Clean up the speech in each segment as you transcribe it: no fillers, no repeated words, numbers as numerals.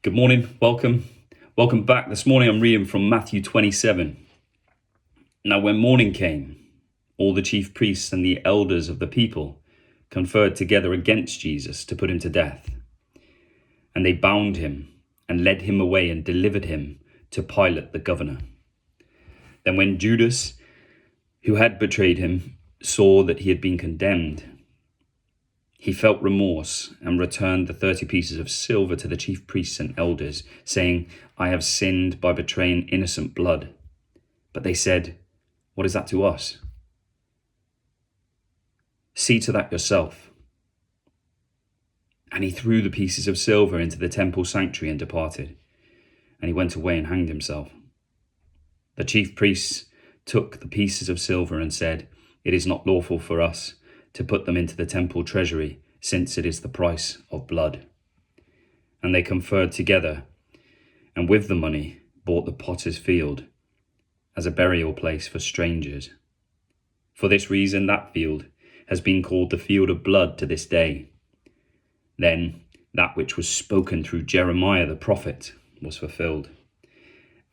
Good morning. Welcome back. This morning I'm reading from Matthew 27. Now when morning came, all the chief priests and the elders of the people conferred together against Jesus to put him to death. And they bound him and led him away and delivered him to Pilate the governor. Then when Judas, who had betrayed him, saw that he had been condemned, he felt remorse and returned the 30 pieces of silver to the chief priests and elders, saying, I have sinned by betraying innocent blood. But they said, what is that to us? See to that yourself. And he threw the pieces of silver into the temple sanctuary and departed. And he went away and hanged himself. The chief priests took the pieces of silver and said, it is not lawful for us to put them into the temple treasury, since it is the price of blood. And they conferred together, and with the money bought the potter's field as a burial place for strangers. For this reason that field has been called the field of blood to this day. Then that which was spoken through Jeremiah the prophet was fulfilled.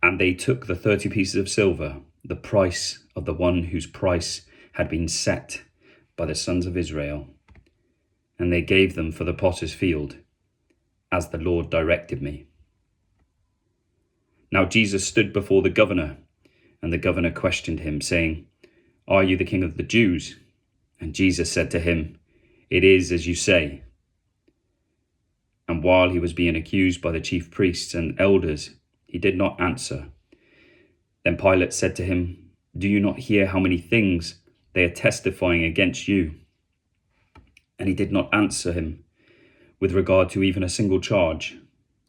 And they took the 30 pieces of silver, the price of the one whose price had been set by the sons of Israel, and they gave them for the potter's field, as the Lord directed me. Now Jesus stood before the governor, and the governor questioned him, saying, Are you the king of the Jews? And Jesus said to him, It is as you say. And while he was being accused by the chief priests and elders, he did not answer. Then Pilate said to him, Do you not hear how many things they are testifying against you? And he did not answer him with regard to even a single charge.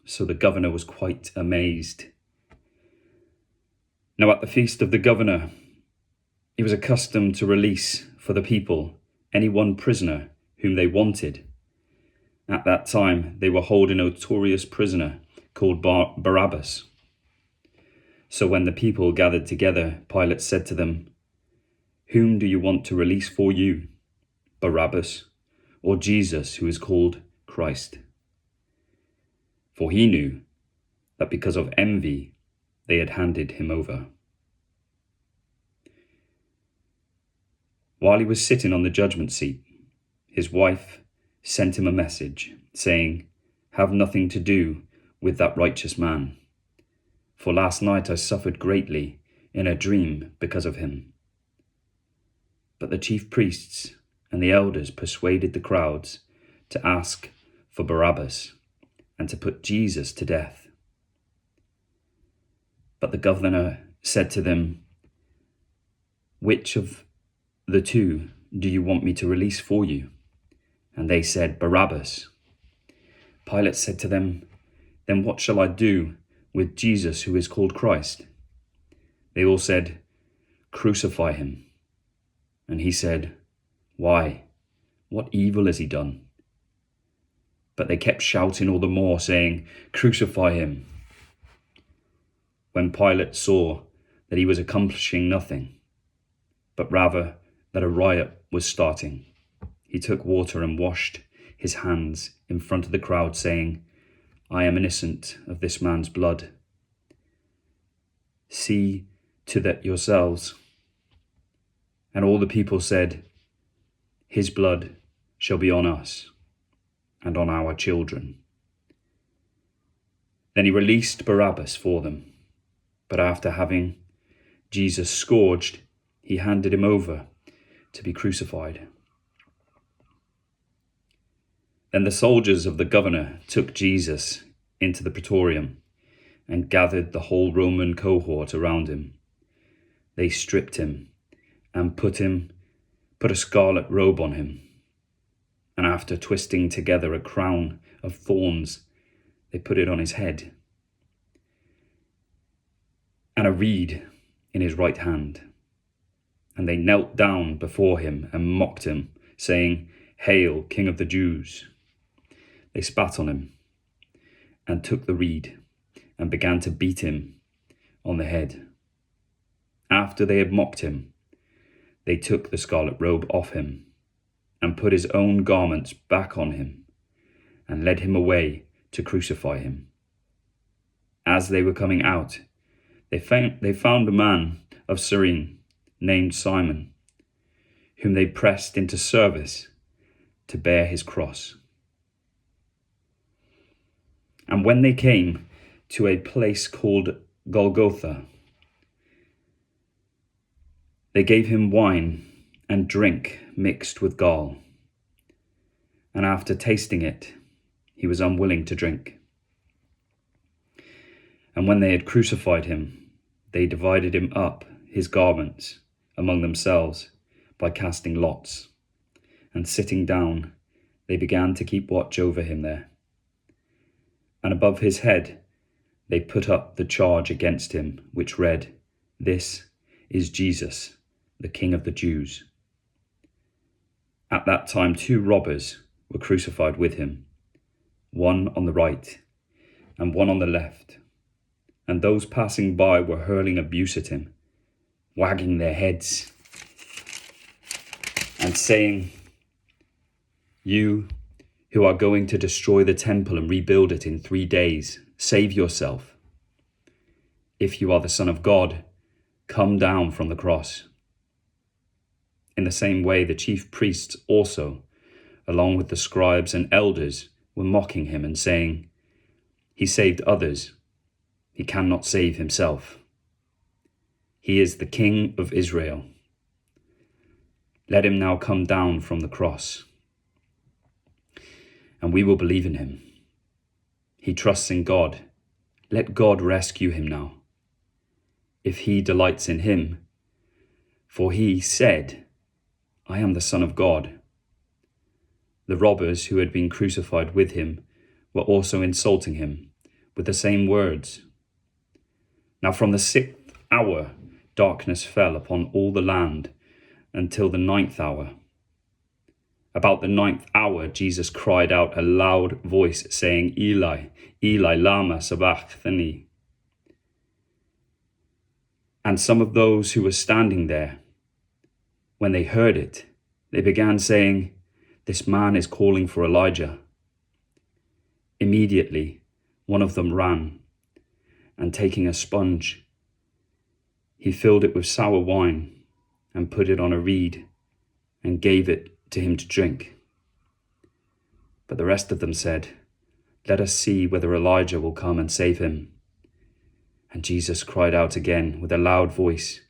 So the governor was quite amazed. Now at the feast of the governor, he was accustomed to release for the people any one prisoner whom they wanted. At that time, they were holding a notorious prisoner called Barabbas. So when the people gathered together, Pilate said to them, Whom do you want to release for you, Barabbas, or Jesus, who is called Christ? For he knew that because of envy, they had handed him over. While he was sitting on the judgment seat, his wife sent him a message, saying, Have nothing to do with that righteous man, for last night I suffered greatly in a dream because of him. But the chief priests and the elders persuaded the crowds to ask for Barabbas and to put Jesus to death. But the governor said to them, Which of the two do you want me to release for you? And they said, Barabbas. Pilate said to them, Then what shall I do with Jesus, who is called Christ? They all said, Crucify him. And he said, Why? What evil has he done? But they kept shouting all the more, saying, Crucify him. When Pilate saw that he was accomplishing nothing, but rather that a riot was starting, he took water and washed his hands in front of the crowd, saying, I am innocent of this man's blood. See to that yourselves. And all the people said, His blood shall be on us and on our children. Then he released Barabbas for them, but after having Jesus scourged, he handed him over to be crucified. Then the soldiers of the governor took Jesus into the praetorium and gathered the whole Roman cohort around him. They stripped him and put a scarlet robe on him. And after twisting together a crown of thorns, they put it on his head, and a reed in his right hand. And they knelt down before him and mocked him, saying, Hail, King of the Jews! They spat on him and took the reed and began to beat him on the head. After they had mocked him, they took the scarlet robe off him and put his own garments back on him and led him away to crucify him. as they were coming out, they found a man of Cyrene named Simon, whom they pressed into service to bear his cross. And when they came to a place called Golgotha, they gave him wine and drink mixed with gall. And after tasting it, he was unwilling to drink. And when they had crucified him, they divided him up, his garments, among themselves by casting lots. And sitting down, they began to keep watch over him there. And above his head, they put up the charge against him, which read, "This is Jesus, the King of the Jews." At that time 2 robbers were crucified with him, one on the right and one on the left. And those passing by were hurling abuse at him, wagging their heads and saying, "You who are going to destroy the temple and rebuild it in 3 days, save yourself. If you are the Son of God, come down from the cross." In the same way, the chief priests also, along with the scribes and elders, were mocking him and saying, "He saved others. He cannot save himself. He is the King of Israel. Let him now come down from the cross, and we will believe in him. He trusts in God. Let God rescue him now, if he delights in him. For he said, 'I am the Son of God.'" The robbers who had been crucified with him were also insulting him with the same words. Now from the 6th hour, darkness fell upon all the land until the 9th hour. About the 9th hour, Jesus cried out a loud voice, saying, "Eli, Eli, lama sabachthani." And some of those who were standing there, when they heard it, they began saying, "This man is calling for Elijah." Immediately, one of them ran, and taking a sponge, he filled it with sour wine and put it on a reed and gave it to him to drink. But the rest of them said, "Let us see whether Elijah will come and save him." And Jesus cried out again with a loud voice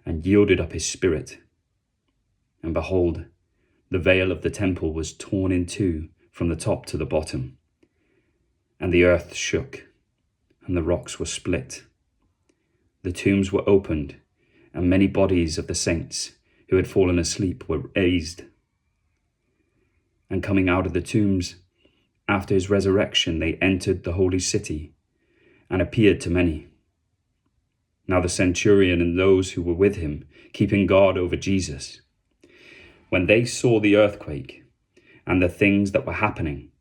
and yielded up his spirit. And behold, the veil of the temple was torn in two from the top to the bottom, and the earth shook, and the rocks were split. The tombs were opened, and many bodies of the saints who had fallen asleep were raised. And coming out of the tombs, after his resurrection, they entered the holy city and appeared to many. Now the centurion and those who were with him, keeping guard over Jesus, when they saw the earthquake and the things that were happening,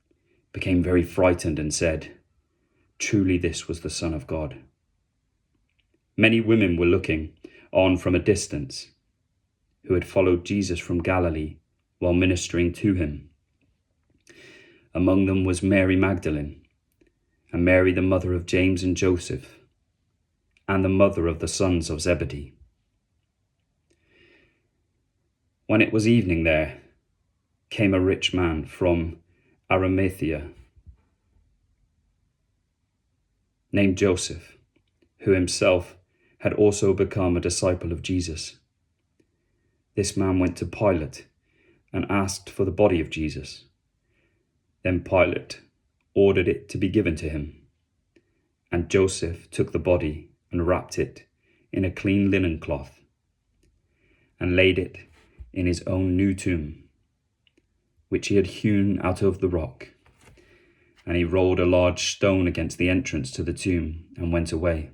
became very frightened and said, "Truly this was the Son of God." Many women were looking on from a distance, who had followed Jesus from Galilee while ministering to him. Among them was Mary Magdalene, and Mary the mother of James and Joseph, and the mother of the sons of Zebedee. When it was evening, there came a rich man from Arimathea, named Joseph, who himself had also become a disciple of Jesus. This man went to Pilate and asked for the body of Jesus. Then Pilate ordered it to be given to him, and Joseph took the body and wrapped it in a clean linen cloth and laid it in his own new tomb, which he had hewn out of the rock. And he rolled a large stone against the entrance to the tomb and went away.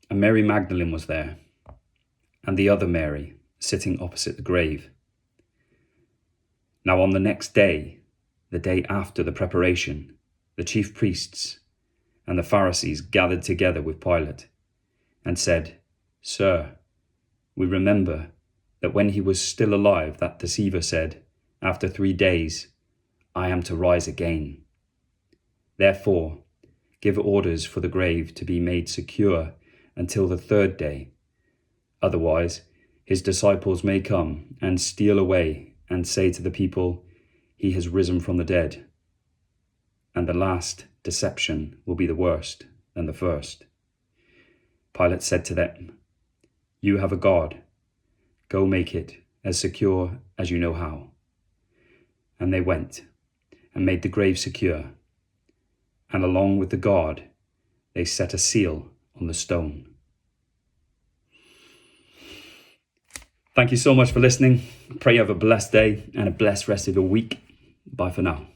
And Mary Magdalene was there, and the other Mary, sitting opposite the grave. Now on the next day, the day after the preparation, the chief priests and the Pharisees gathered together with Pilate and said, "Sir, we remember that when he was still alive, that deceiver said, 'After 3 days, I am to rise again.' Therefore, give orders for the grave to be made secure until the third day. Otherwise, his disciples may come and steal away and say to the people, 'He has risen from the dead.' And the last deception will be the worst than the first." Pilate said to them, "You have a guard. Go make it as secure as you know how." And they went and made the grave secure. And along with the guard, they set a seal on the stone. Thank you so much for listening. Pray you have a blessed day and a blessed rest of your week. Bye for now.